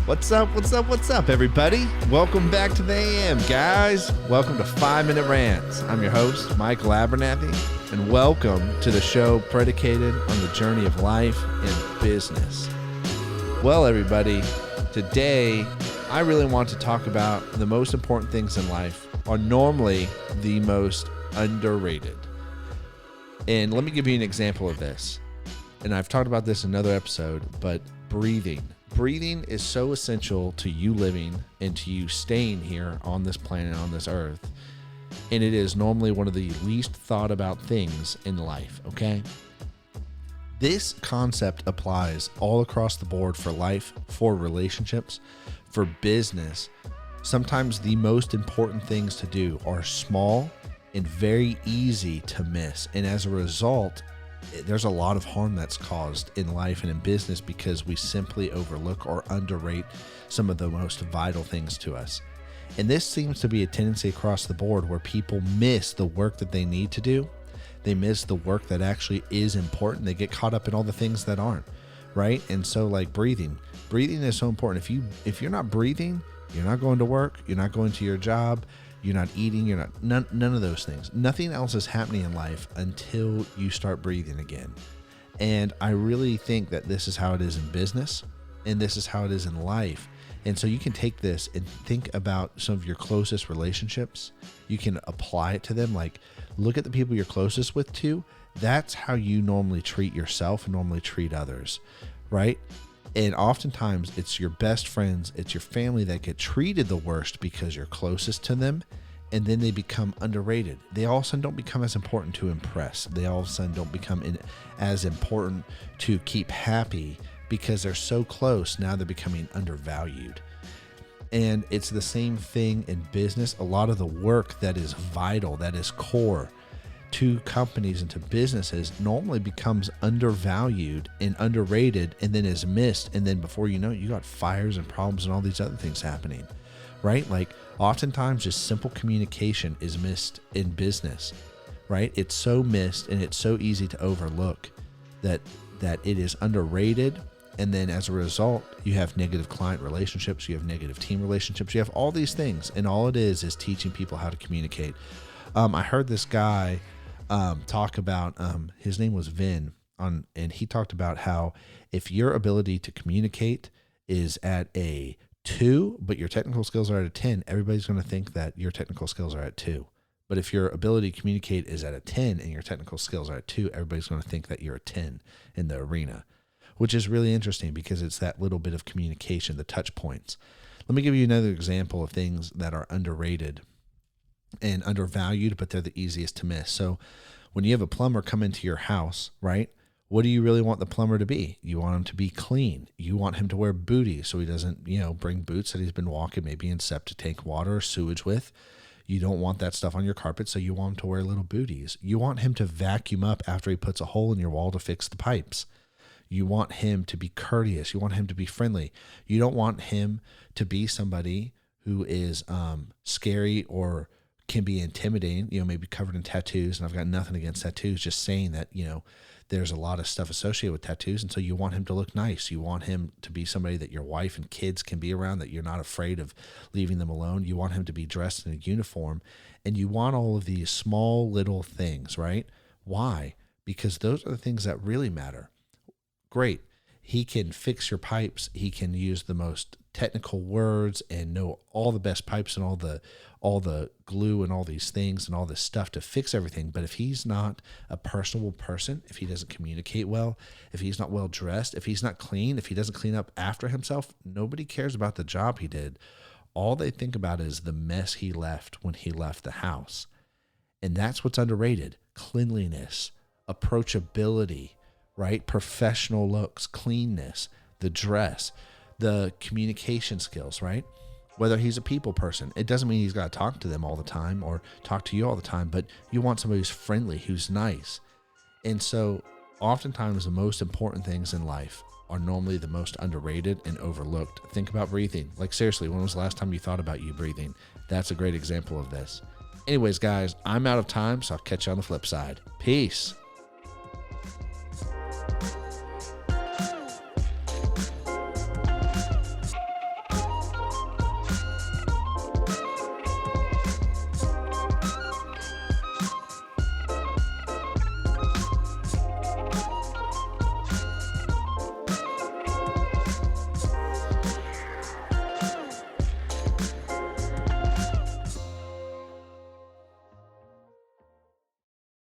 What's up? What's up? What's up, everybody? Welcome back to the AM, guys. Welcome to 5 Minute Rants. I'm your host, Michael Abernathy, and welcome to the show predicated on the journey of life and business. Well, everybody, today I really want to talk about the most important things in life are normally the most underrated. And let me give you an example of this. And I've talked about this in another episode, but breathing. Breathing is so essential to you living and to you staying here on this planet, on this earth. And it is normally one of the least thought about things in life, okay? This concept applies all across the board for life, for relationships, for business. Sometimes the most important things to do are small and very easy to miss. And as a result, there's a lot of harm that's caused in life and in business because we simply overlook or underrate some of the most vital things to us. And this seems to be a tendency across the board where people miss the work that they need to do. They miss the work that actually is important. They get caught up in all the things that aren't, right? And so like breathing is so important. If you're not breathing, you're not going to work, you're not going to your job, you're not eating, you're not, none of those things. Nothing else is happening in life until you start breathing again. And I really think that this is how it is in business and this is how it is in life. And so you can take this and think about some of your closest relationships. You can apply it to them. Like look at the people you're closest with too. That's how you normally treat yourself and normally treat others, right? And oftentimes it's your best friends, it's your family that get treated the worst because you're closest to them. And then they become underrated. They all of a sudden don't become as important to impress. They all of a sudden don't become as important to keep happy because they're so close. Now they're becoming undervalued. And it's the same thing in business. A lot of the work that is vital, that is core to companies and to businesses normally becomes undervalued and underrated and then is missed. And then before you know it, you got fires and problems and all these other things happening, right? Like oftentimes just simple communication is missed in business, right? It's so missed and it's so easy to overlook that it is underrated. And then as a result, you have negative client relationships, you have negative team relationships, you have all these things. And all it is teaching people how to communicate. I heard this guy talk about, his name was Vin, and he talked about how if your ability to communicate is at a 2, but your technical skills are at a 10, everybody's going to think that your technical skills are at 2. But if your ability to communicate is at a 10 and your technical skills are at 2, everybody's going to think that you're a 10 in the arena, which is really interesting because it's that little bit of communication, the touch points. Let me give you another example of things that are underrated and undervalued, but they're the easiest to miss. So when you have a plumber come into your house, right? What do you really want the plumber to be? You want him to be clean. You want him to wear booties so he doesn't, bring boots that he's been walking maybe in septic tank water or sewage with. You don't want that stuff on your carpet, so you want him to wear little booties. You want him to vacuum up after he puts a hole in your wall to fix the pipes. You want him to be courteous. You want him to be friendly. You don't want him to be somebody who is scary or can be intimidating, maybe covered in tattoos. And I've got nothing against tattoos, just saying that, there's a lot of stuff associated with tattoos. And so you want him to look nice. You want him to be somebody that your wife and kids can be around, that you're not afraid of leaving them alone. You want him to be dressed in a uniform, and you want all of these small little things, right? Why? Because those are the things that really matter. Great. He can fix your pipes. He can use the most technical words and know all the best pipes and all the glue and all these things and all this stuff to fix everything. But if he's not a personable person, if he doesn't communicate well, if he's not well dressed, if he's not clean, if he doesn't clean up after himself, nobody cares about the job he did. All they think about is the mess he left when he left the house. And that's what's underrated. Cleanliness, approachability, right? Professional looks, cleanness, the dress, the communication skills, right? Whether he's a people person, it doesn't mean he's got to talk to them all the time or talk to you all the time, but you want somebody who's friendly, who's nice. And so oftentimes the most important things in life are normally the most underrated and overlooked. Think about breathing. Like seriously, when was the last time you thought about you breathing? That's a great example of this. Anyways, guys, I'm out of time, so I'll catch you on the flip side. Peace.